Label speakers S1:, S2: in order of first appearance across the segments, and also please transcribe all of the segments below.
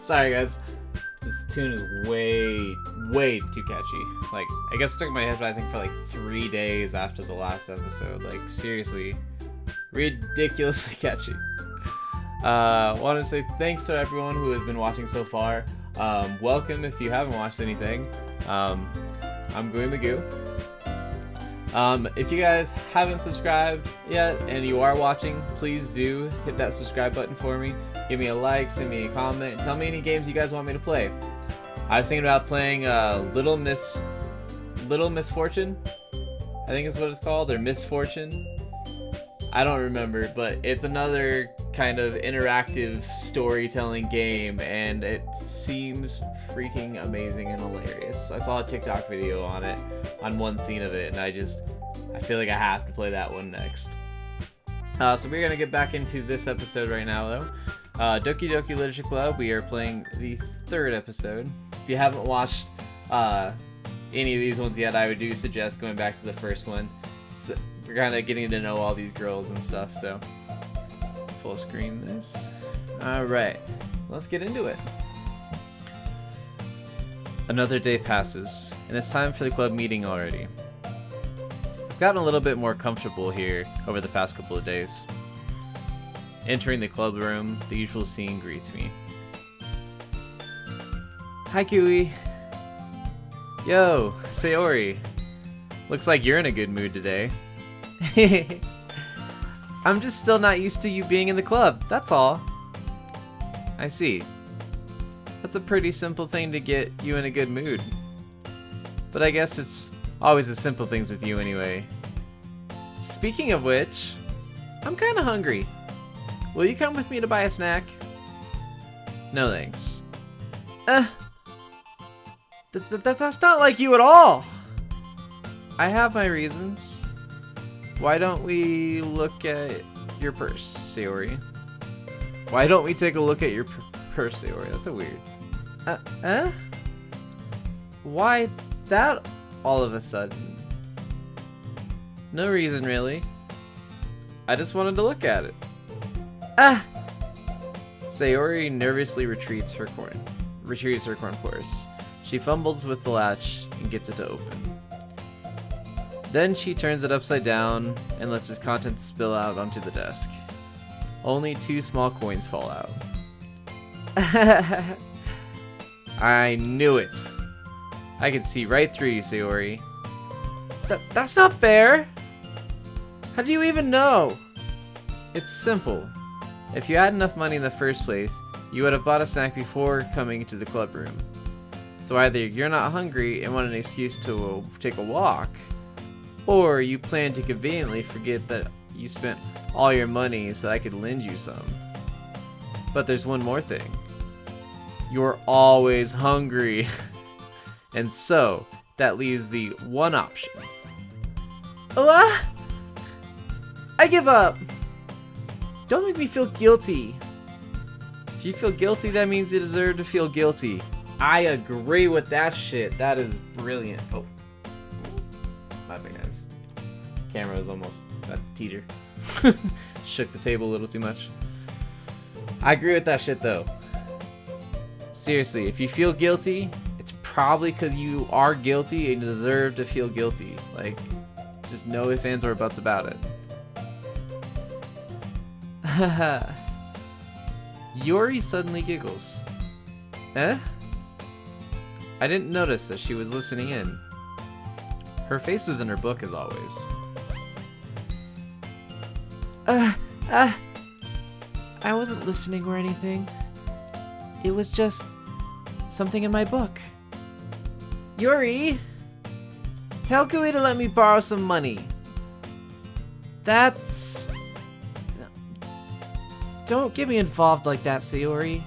S1: Sorry guys, this tune is way too catchy. Like, I guess it stuck in my head, I think, for like 3 days after the last episode. Like, seriously, ridiculously catchy. Want to say thanks to everyone who has been watching so far. Welcome if you haven't watched anything. I'm Gooey Magoo. If you guys haven't subscribed yet and you are watching, please do hit that subscribe button for me. Give me a like, send me a comment, tell me any games you guys want me to play. I was thinking about playing Little Misfortune, I think is what it's called, or Misfortune. I don't remember, but it's another kind of interactive storytelling game, and it seems freaking amazing and hilarious. I saw a TikTok video on it, on one scene of it, and I feel like I have to play that one next. So we're gonna get back into this episode right now, though. Doki Doki Literature Club, we are playing the 3rd episode. If you haven't watched any of these ones yet, I do suggest going back to the first one. So we're kind of getting to know all these girls and stuff, so full screen this. Alright, let's get into it. Another day passes, and it's time for the club meeting already. I've gotten a little bit more comfortable here over the past couple of days. Entering the club room, the usual scene greets me. Hi, Kui. Yo, Sayori. Looks like you're in a good mood today. I'm just still not used to you being in the club, that's all. I see. That's a pretty simple thing to get you in a good mood. But I guess it's always the simple things with you anyway. Speaking of which, I'm kinda hungry. Will you come with me to buy a snack? No thanks. That's not like you at all! I have my reasons. Why don't we look at your purse, Sayori? Why don't we take a look at your purse, Sayori? That's a weird. Why that all of a sudden? No reason, really. I just wanted to look at it. Sayori nervously retrieves her corn purse. She fumbles with the latch and gets it to open. Then she turns it upside down and lets its contents spill out onto the desk. Only 2 small coins fall out. I knew it. I could see right through you, Sayori. That's not fair. How do you even know? It's simple. If you had enough money in the first place, you would have bought a snack before coming to the club room. So either you're not hungry and want an excuse to take a walk, or you plan to conveniently forget that you spent all your money so I could lend you some. But there's one more thing. You're always hungry. And so, that leaves the one option. I give up! Don't make me feel guilty. If you feel guilty, that means you deserve to feel guilty. I agree with that shit. That is brilliant. Oh. My bad, guys. Camera was almost a teeter. Shook the table a little too much. I agree with that shit, though. Seriously, if you feel guilty, it's probably because you are guilty and deserve to feel guilty. Like, just no ifs, ands, or buts about it. Yuri suddenly giggles. I didn't notice that she was listening in. Her face is in her book as always. I wasn't listening or anything. It was just something in my book. Yuri! Tell Kui to let me borrow some money. That's... Don't get me involved like that, Sayori.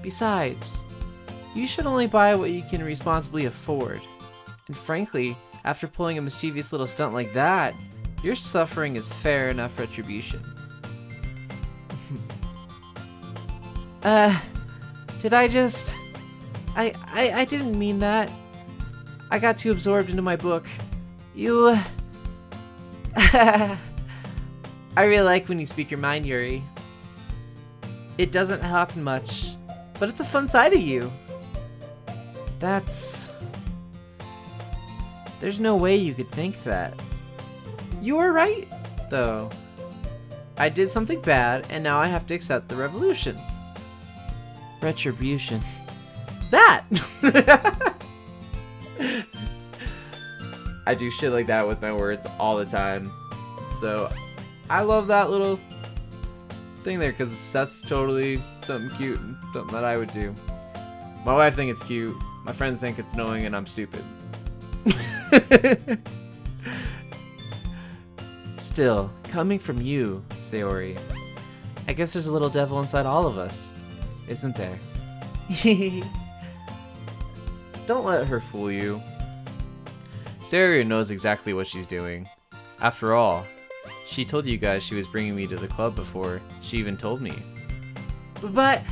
S1: Besides, you should only buy what you can responsibly afford. And frankly, after pulling a mischievous little stunt like that, your suffering is fair enough retribution. Did I just... I didn't mean that. I got too absorbed into my book. You... I really like when you speak your mind, Yuri. It doesn't happen much, but but it's a fun side of you. There's no way you could think that. You were right, though. I did something bad, and now I have to accept the revolution. Retribution. That! I do shit like that with my words all the time. So, I love that little thing there, because that's totally something cute and something that I would do. My wife thinks it's cute, my friends think it's annoying, and I'm stupid. Still, coming from you, Sayori, I guess there's a little devil inside all of us, isn't there? Don't let her fool you. Sayori knows exactly what she's doing. After all, she told you guys she was bringing me to the club before she even told me. But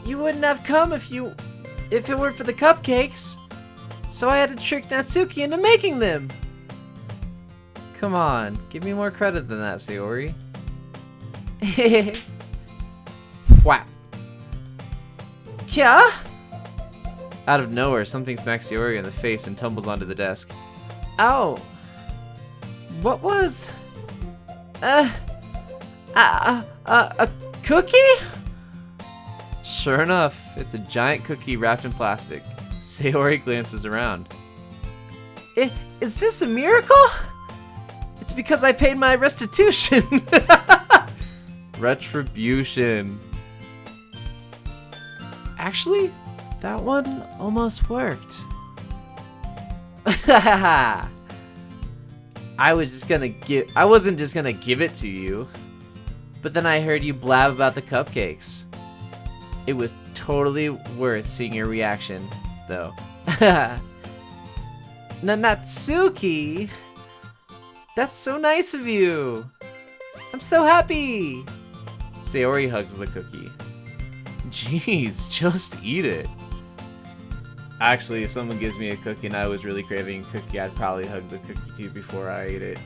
S1: you wouldn't have come if it weren't for the cupcakes. So I had to trick Natsuki into making them. Come on, give me more credit than that, Sayori. Whap. Yeah? Out of nowhere, something smacks Sayori in the face and tumbles onto the desk. Ow. What was... a cookie? Sure enough, it's a giant cookie wrapped in plastic. Sayori glances around. Is this a miracle? It's because I paid my restitution. Retribution. Actually, that one almost worked. I wasn't just gonna give it to you. But then I heard you blab about the cupcakes. It was totally worth seeing your reaction, though. Natsuki! That's so nice of you! I'm so happy! Sayori hugs the cookie. Jeez, just eat it. Actually, if someone gives me a cookie and I was really craving a cookie, I'd probably hug the cookie too before I ate it.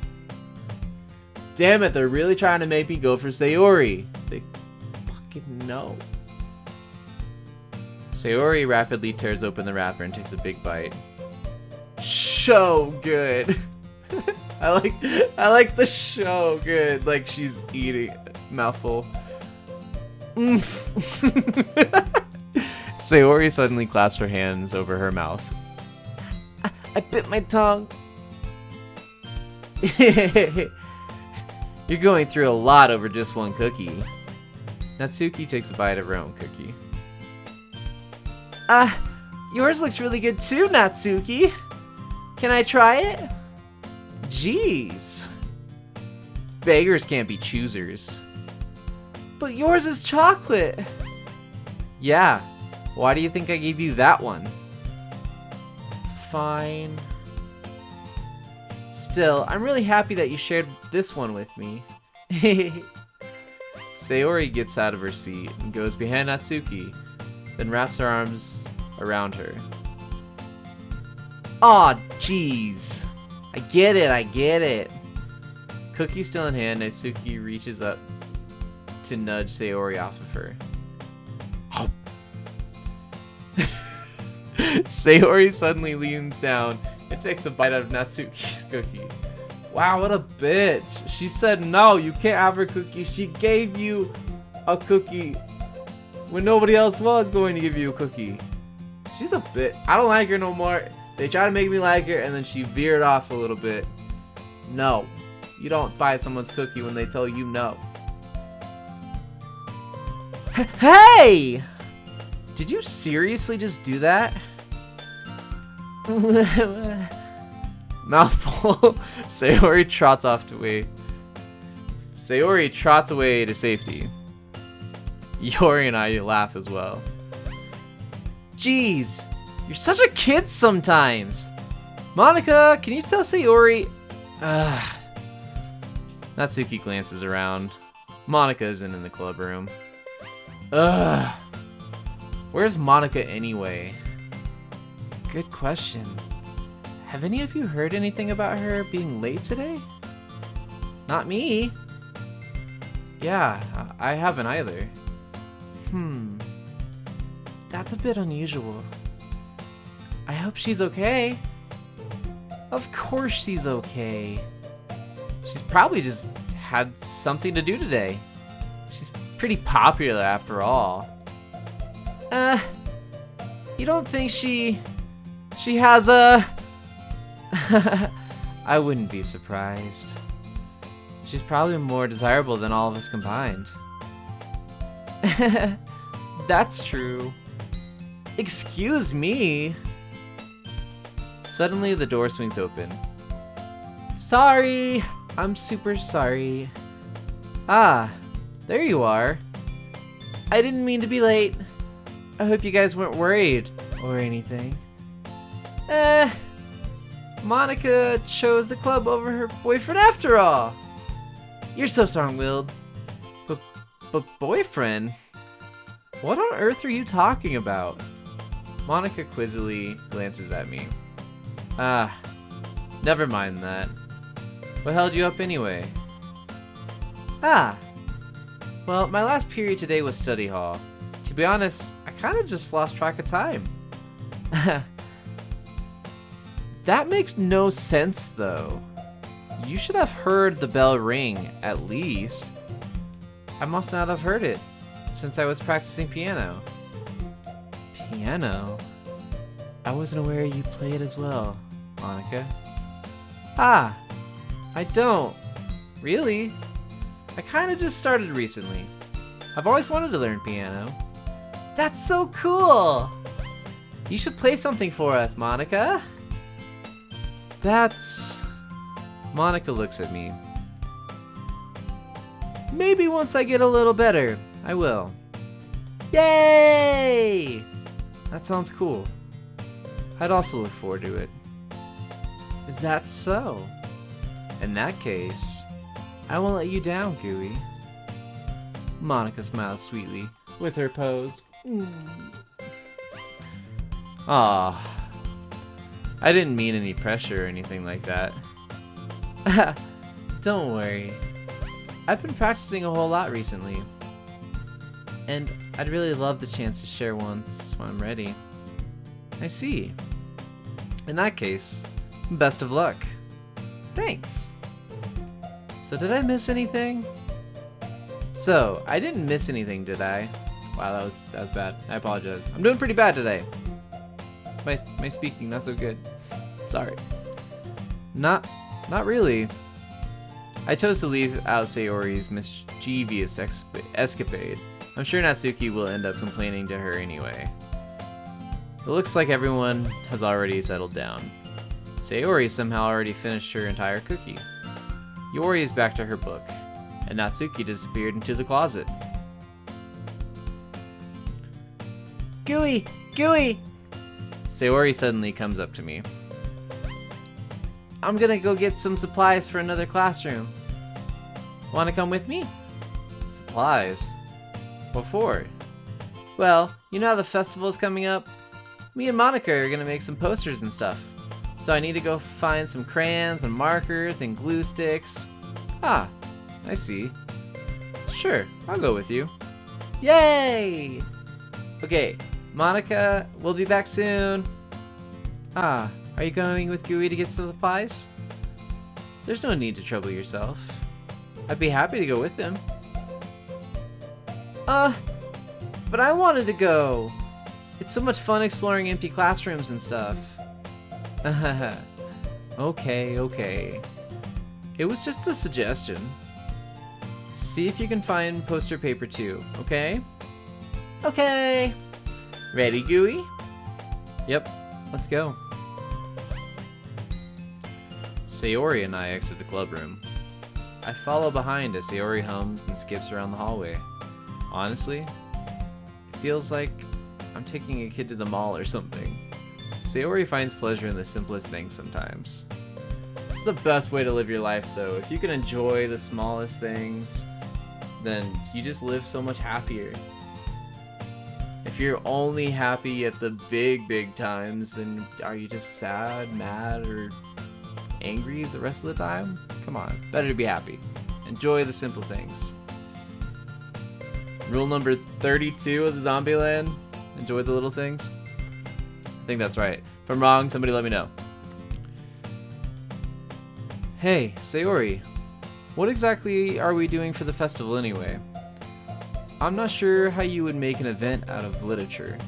S1: Damn it, they're really trying to make me go for Sayori. They fucking know. Sayori rapidly tears open the wrapper and takes a big bite. So good. I like the so good, like she's eating a mouthful. Sayori suddenly claps her hands over her mouth. I bit my tongue. You're going through a lot over just one cookie. Natsuki takes a bite of her own cookie. Yours looks really good too, Natsuki. Can I try it? Jeez. Beggars can't be choosers. But yours is chocolate. Yeah. Why do you think I gave you that one? Fine. Still, I'm really happy that you shared this one with me. Sayori gets out of her seat and goes behind Natsuki, then wraps her arms around her. Aw, jeez. I get it. Cookie still in hand, Natsuki reaches up to nudge Sayori off of her. Sayori suddenly leans down and takes a bite out of Natsuki's cookie. Wow, what a bitch. She said no, you can't have her cookie. She gave you a cookie when nobody else was going to give you a cookie. She's a bitch. I don't like her no more. They try to make me like her and then she veered off a little bit. No, you don't buy someone's cookie when they tell you no. Hey! Did you seriously just do that? Mouthful. Sayori trots away to safety. Yori and I laugh as well. Jeez, you're such a kid sometimes. Monica, can you tell Sayori? Natsuki glances around. Monica isn't in the club room. Where's Monica anyway? Good question. Have any of you heard anything about her being late today? Not me. Yeah, I haven't either. That's a bit unusual. I hope she's okay. Of course she's okay. She's probably just had something to do today. She's pretty popular after all. You don't think she has a... I wouldn't be surprised. She's probably more desirable than all of us combined. That's true. Excuse me. Suddenly the door swings open. Sorry! I'm super sorry. Ah, there you are. I didn't mean to be late. I hope you guys weren't worried or anything. Monica chose the club over her boyfriend after all. You're so strong-willed. But boyfriend? What on earth are you talking about? Monica quizzically glances at me. Ah, never mind that. What held you up anyway? Ah, well, my last period today was study hall. To be honest, I kind of just lost track of time. That makes no sense, though. You should have heard the bell ring, at least. I must not have heard it, since I was practicing piano. Piano? I wasn't aware you played as well, Monica. Ah, I don't. Really? I kinda just started recently. I've always wanted to learn piano. That's so cool! You should play something for us, Monica. That's... Monica looks at me. Maybe once I get a little better, I will. Yay! That sounds cool. I'd also look forward to it. Is that so? In that case, I won't let you down, Gooey. Monica smiles sweetly with her pose. Aw. I didn't mean any pressure or anything like that. Don't worry. I've been practicing a whole lot recently. And I'd really love the chance to share once when I'm ready. I see. In that case, best of luck. Thanks. So did I miss anything? So, I didn't miss anything, did I? Wow, that was bad. I apologize. I'm doing pretty bad today. My speaking not so good. Sorry. Not really. I chose to leave out Sayori's mischievous escapade. I'm sure Natsuki will end up complaining to her anyway. It looks like everyone has already settled down. Sayori somehow already finished her entire cookie. Yori is back to her book, and Natsuki disappeared into the closet. Gooey! Gooey! Sayori suddenly comes up to me. I'm gonna go get some supplies for another classroom. Wanna come with me? Supplies? What for? Well, you know how the festival's coming up? Me and Monica are gonna make some posters and stuff. So I need to go find some crayons and markers and glue sticks. Ah, I see. Sure, I'll go with you. Yay! Okay, Monica, we'll be back soon. Ah, are you going with Gooey to get some supplies? There's no need to trouble yourself. I'd be happy to go with him. But I wanted to go. It's so much fun exploring empty classrooms and stuff. Okay. It was just a suggestion. See if you can find poster paper too, okay? Okay. Ready, Gooey? Yep, let's go. Sayori and I exit the club room. I follow behind as Sayori hums and skips around the hallway. Honestly, it feels like I'm taking a kid to the mall or something. Sayori finds pleasure in the simplest things sometimes. It's the best way to live your life, though. If you can enjoy the smallest things, then you just live so much happier. If you're only happy at the big times, then are you just sad, mad, or angry the rest of the time? Come on, better to be happy. Enjoy the simple things. Rule number 32 of the Zombieland: Enjoy the little things? I think that's right. If I'm wrong, somebody let me know. Hey, Sayori. What exactly are we doing for the festival anyway? I'm not sure how you would make an event out of literature.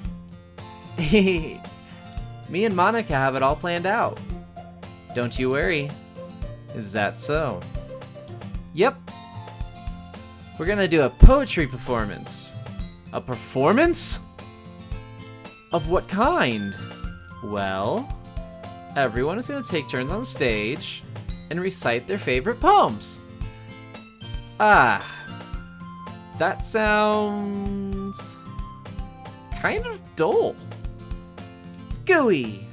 S1: Me and Monica have it all planned out. Don't you worry. Is that so? Yep. We're gonna do a poetry performance. A performance? Of what kind? Well, everyone is gonna take turns on stage and recite their favorite poems. Ah, that sounds kind of dull. Gooey!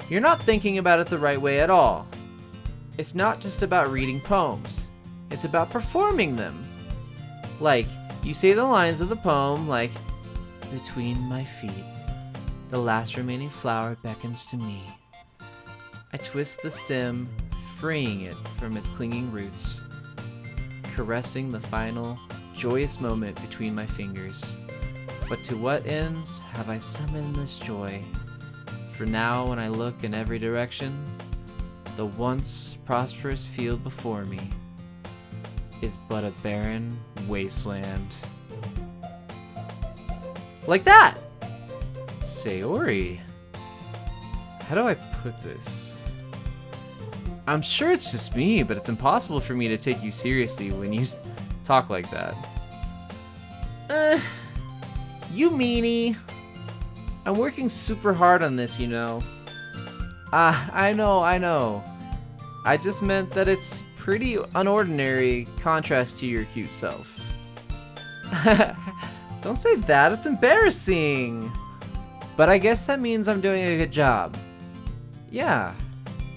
S1: You're not thinking about it the right way at all. It's not just about reading poems. It's about performing them. Like, you say the lines of the poem like, between my feet, the last remaining flower beckons to me. I twist the stem, freeing it from its clinging roots, caressing the final, joyous moment between my fingers. But to what ends have I summoned this joy? For now, when I look in every direction, the once prosperous field before me is but a barren wasteland. Like that! Sayori. How do I put this? I'm sure it's just me, but it's impossible for me to take you seriously when you talk like that. You meanie. I'm working super hard on this, you know. I know. I just meant that it's pretty unordinary contrast to your cute self. Don't say that, it's embarrassing. But I guess that means I'm doing a good job. Yeah,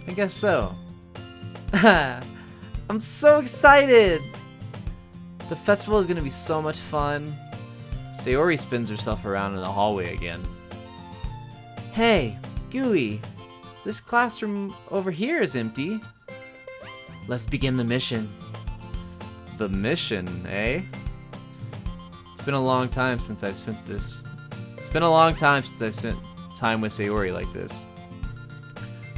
S1: I guess so. I'm so excited! The festival is gonna be so much fun. Sayori spins herself around in the hallway again. Hey, Gooey, this classroom over here is empty. Let's begin the mission. The mission, eh? It's been a long time since I've spent time with Sayori like this.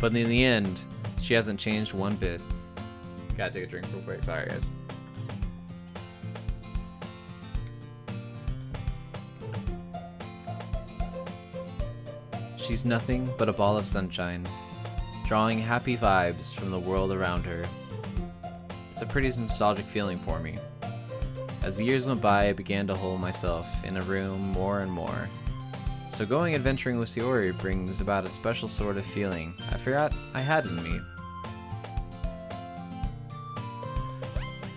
S1: But in the end, she hasn't changed one bit. Gotta take a drink real quick, sorry guys. She's nothing but a ball of sunshine, drawing happy vibes from the world around her. It's a pretty nostalgic feeling for me. As the years went by, I began to hold myself in a room more and more. So going adventuring with Sayori brings about a special sort of feeling I forgot I had in me.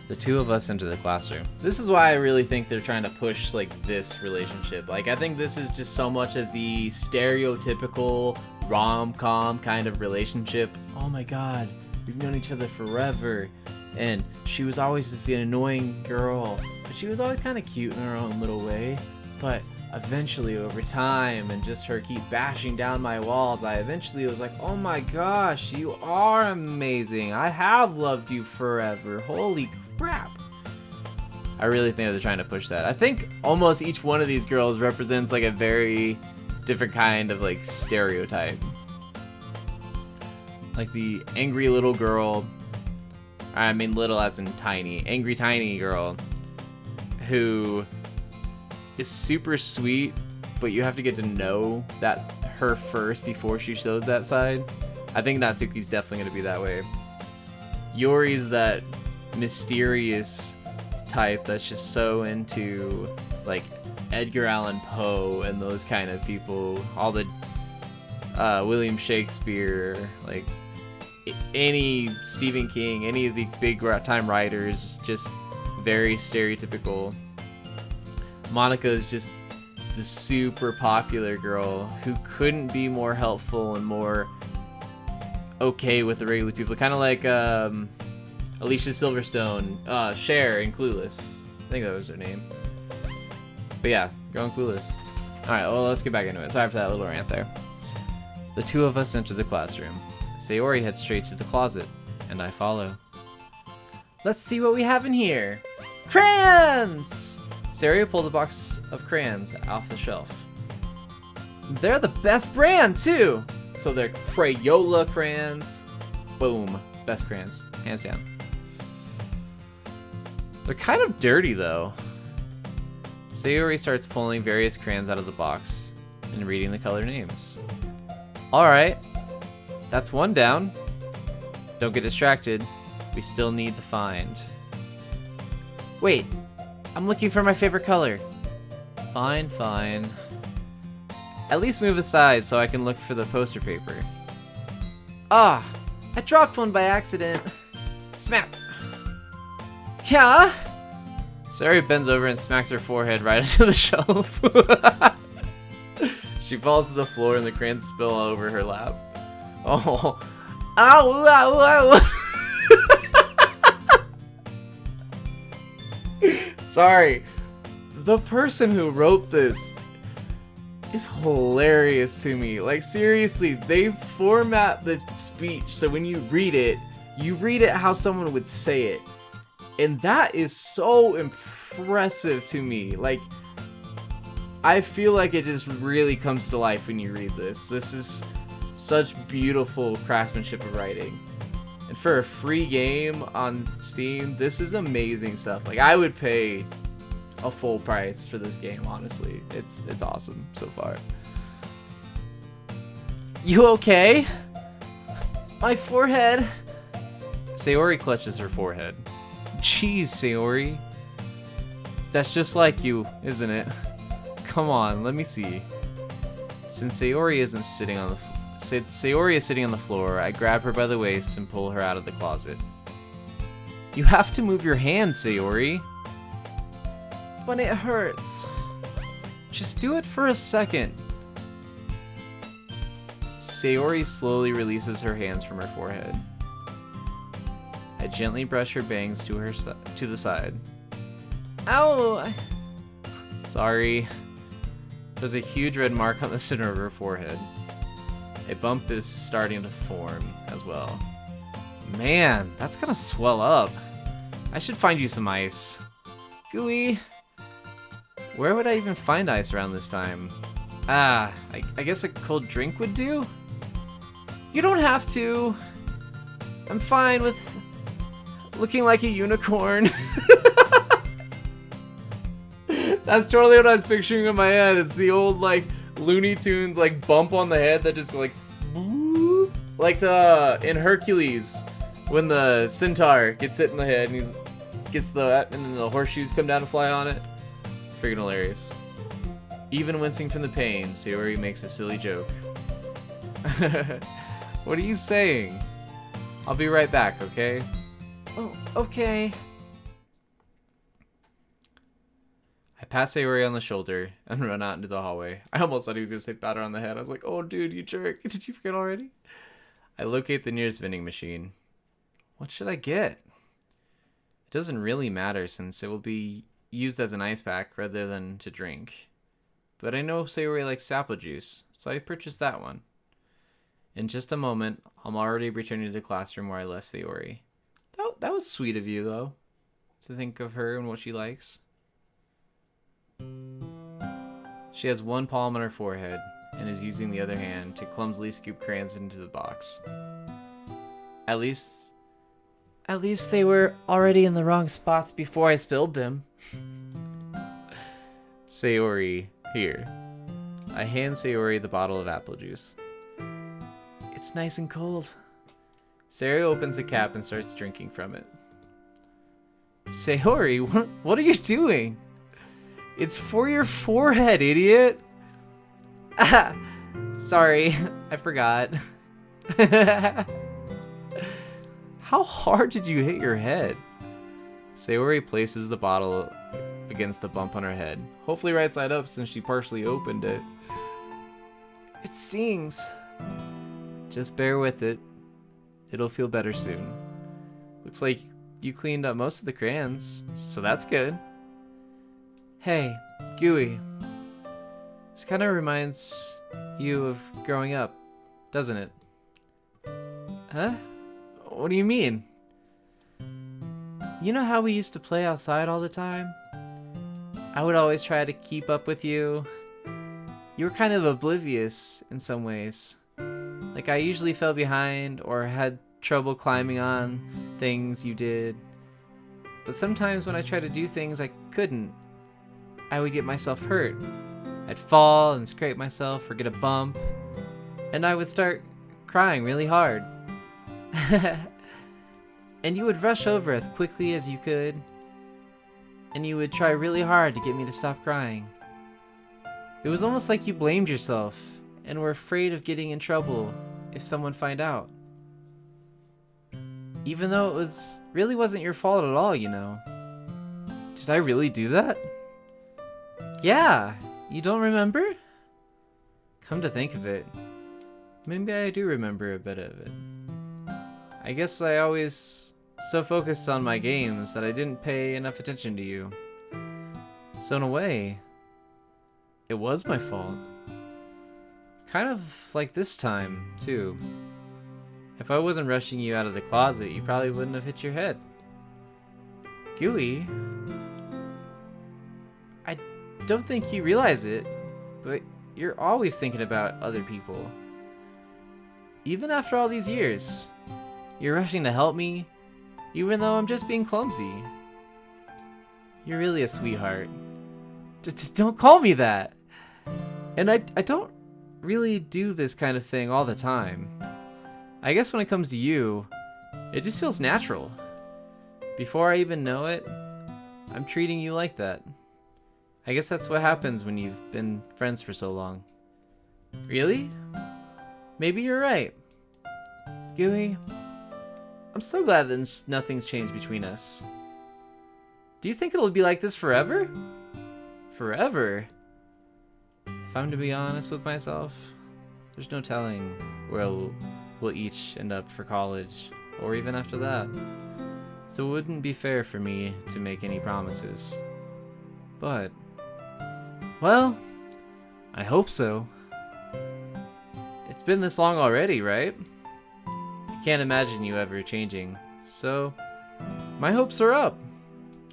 S1: The two of us into the classroom. This is why I really think they're trying to push like this relationship. Like I think this is just so much of the stereotypical rom-com kind of relationship. Oh my god, we've known each other forever. And she was always just the annoying girl, but she was always kind of cute in her own little way. But eventually over time and just her keep bashing down my walls, I eventually was like, oh my gosh, you are amazing. I have loved you forever. Holy crap. I really think they're trying to push that. I think almost each one of these girls represents like a very different kind of like stereotype. Like the angry little girl, I mean little as in tiny, angry tiny girl who is super sweet, but you have to get to know that her first before she shows that side. I think Natsuki's definitely going to be that way. Yori's that mysterious type that's just so into like Edgar Allan Poe and those kind of people, all the William Shakespeare, like any Stephen King, any of the big time writers, just very stereotypical. Monica is just the super popular girl who couldn't be more helpful and more okay with the regular people. Kind of like Alicia Silverstone, Cher in Clueless. I think that was her name. But yeah, girl in Clueless. Alright, well, let's get back into it. Sorry for that little rant there. The two of us enter the classroom. Sayori heads straight to the closet, and I follow. Let's see what we have in here. Crayons! Sayori pulled a box of crayons off the shelf. They're the best brand, too! So they're Crayola crayons. Boom. Best crayons. Hands down. They're kind of dirty, though. Sayori starts pulling various crayons out of the box and reading the color names. Alright. That's one down. Don't get distracted. We still need to find... Wait. I'm looking for my favorite color. Fine, fine. At least move aside so I can look for the poster paper. Ah! I dropped one by accident. Smack! Yeah? Sayori bends over and smacks her forehead right into the shelf. She falls to the floor and the crayons spill all over her lap. Oh. Ow! Ow! Ow! Sorry. The person who wrote this is hilarious to me. Like, seriously, they format the speech so when you read it how someone would say it. And that is so impressive to me. Like, I feel like it just really comes to life when you read this. This is such beautiful craftsmanship of writing. And for a free game on Steam, this is amazing stuff. Like, I would pay a full price for this game, honestly. It's awesome so far. You okay? My forehead. Sayori clutches her forehead. Jeez, Sayori. That's just like you, isn't it? Come on, let me see. Since Sayori isn't sitting on the Sayori is sitting on the floor, I grab her by the waist and pull her out of the closet. You have to move your hand, Sayori. But it hurts. Just do it for a second. Sayori slowly releases her hands from her forehead. I gently brush her bangs to the side. Ow! Sorry. There's a huge red mark on the center of her forehead. A bump is starting to form as well. Man, that's gonna swell up. I should find you some ice. Gooey. Where would I even find ice around this time? I guess a cold drink would do? You don't have to. I'm fine with looking like a unicorn. That's totally what I was picturing in my head. It's the old, like, Looney Tunes, like, bump on the head that just, like, boop. Like in Hercules, when the centaur gets hit in the head and and then the horseshoes come down and fly on it. Freaking hilarious. Even wincing from the pain, Sayori makes a silly joke. What are you saying? I'll be right back, okay? Oh, okay. I pat Sayori on the shoulder and run out into the hallway. I almost thought he was going to say pat her on the head. I was like, oh dude, you jerk. Did you forget already? I locate the nearest vending machine. What should I get? It doesn't really matter since it will be used as an ice pack rather than to drink. But I know Sayori likes apple juice, so I purchased that one. In just a moment, I'm already returning to the classroom where I left Sayori. That was sweet of you, though, to think of her and what she likes. She has one palm on her forehead and is using the other hand to clumsily scoop crayons into the box. At least they were already in the wrong spots before I spilled them. Sayori, here. I hand Sayori the bottle of apple juice. It's nice and cold. Sayori opens the cap and starts drinking from it. Sayori, what are you doing? It's for your forehead, idiot! Ah, sorry, I forgot. How hard did you hit your head? Sayori places the bottle against the bump on her head, hopefully right side up since she partially opened it. It stings. Just bear with it. It'll feel better soon. Looks like you cleaned up most of the crayons, so that's good. Hey, Gooey. This kind of reminds you of growing up, doesn't it? Huh? What do you mean? You know how we used to play outside all the time? I would always try to keep up with you. you were kind of oblivious in some ways. Like, I usually fell behind or had trouble climbing on things you did. But sometimes when I tried to do things I couldn't, I would get myself hurt. I'd fall and scrape myself or get a bump, and I would start crying really hard. And you would rush over as quickly as you could, and you would try really hard to get me to stop crying. It was almost like you blamed yourself and were afraid of getting in trouble if someone found out. Even though really wasn't your fault at all, you know. Did I really do that? Yeah, you don't remember? Come to think of it, maybe I do remember a bit of it. I guess I always so focused on my games that I didn't pay enough attention to you. So in a way, it was my fault. Kind of like this time, too. If I wasn't rushing you out of the closet, you probably wouldn't have hit your head. Gooey, I don't think you realize it, but you're always thinking about other people. Even after all these years, you're rushing to help me, even though I'm just being clumsy. You're really a sweetheart. Don't call me that! And I don't really do this kind of thing all the time. I guess when it comes to you, it just feels natural. Before I even know it, I'm treating you like that. I guess that's what happens when you've been friends for so long. Really? Maybe you're right. Gooey, I'm so glad that nothing's changed between us. Do you think it'll be like this forever? Forever? If I'm to be honest with myself, there's no telling where we'll each end up for college, or even after that. So it wouldn't be fair for me to make any promises. But, well, I hope so. It's been this long already, right? I can't imagine you ever changing, so my hopes are up.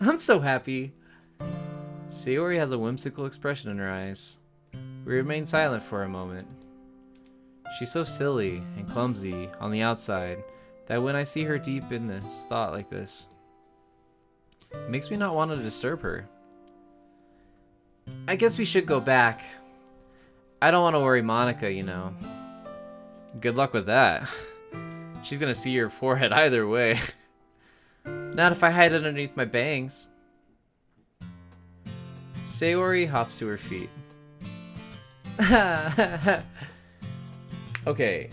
S1: I'm so happy. Sayori has a whimsical expression in her eyes. We remain silent for a moment. She's so silly and clumsy on the outside that when I see her deep in this thought like this, it makes me not want to disturb her. I guess we should go back. I don't want to worry Monica, you know. Good luck with that. She's gonna see your forehead either way. Not if I hide it underneath my bangs. Sayori hops to her feet. Okay,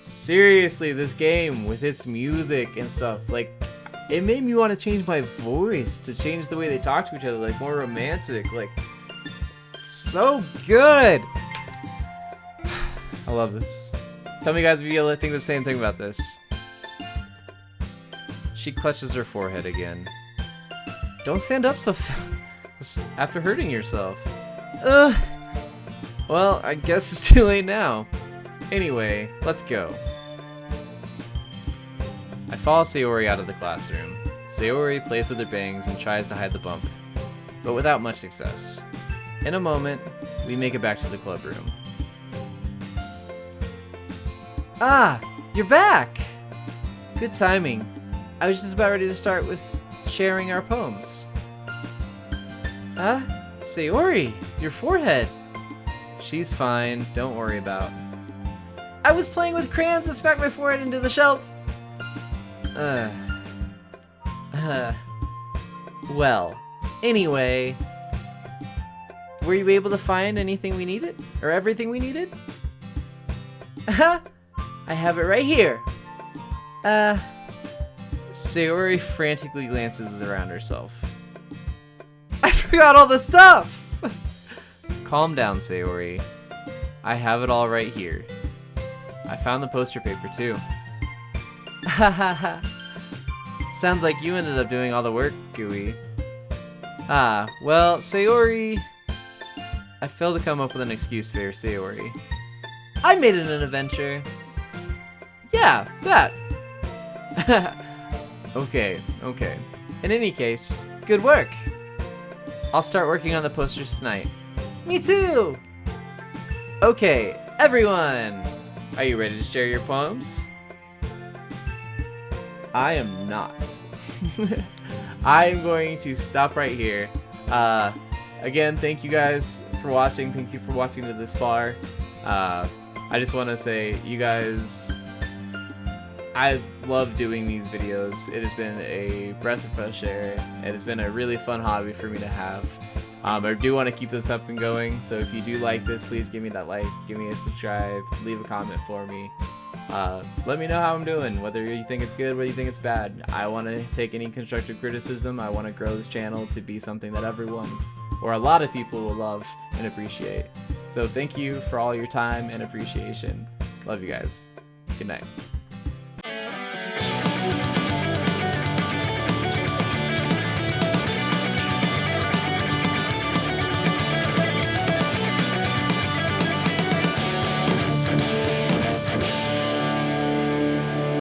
S1: seriously, this game with its music and stuff, like, it made me want to change my voice, to change the way they talk to each other, like, more romantic, like, so good! I love this. Tell me guys if you think the same thing about this. She clutches her forehead again. Don't stand up so after hurting yourself. Well, I guess it's too late now. Anyway, let's go. I follow Sayori out of the classroom. Sayori plays with her bangs and tries to hide the bump, but without much success. In a moment, we make it back to the club room. Ah, you're back! Good timing. I was just about ready to start with sharing our poems. Sayori, your forehead. She's fine, don't worry about. I was playing with crayons and smacked my forehead into the shelf. Well, anyway, were you able to find anything we needed? Or everything we needed? I have it right here. Sayori frantically glances around herself. I forgot all the stuff! Calm down, Sayori. I have it all right here. I found the poster paper too. Hahaha. Sounds like you ended up doing all the work, Gooey. Well, Sayori... I failed to come up with an excuse for Sayori. I made it an adventure. Yeah, that. Okay. In any case, good work. I'll start working on the posters tonight. Me too! Okay, everyone! Are you ready to share your poems? I am not. I'm going to stop right here. Again, thank you guys for watching. Thank you for watching to this far. I just want to say, you guys, I love doing these videos. It has been a breath of fresh air. It has been a really fun hobby for me to have. I do want to keep this up and going, so if you do like this, please give me that like, give me a subscribe, leave a comment for me. Let me know how I'm doing, whether you think it's good, whether you think it's bad. I want to take any constructive criticism. I want to grow this channel to be something that everyone, or a lot of people, will love and appreciate. So thank you for all your time and appreciation. Love you guys. Good night.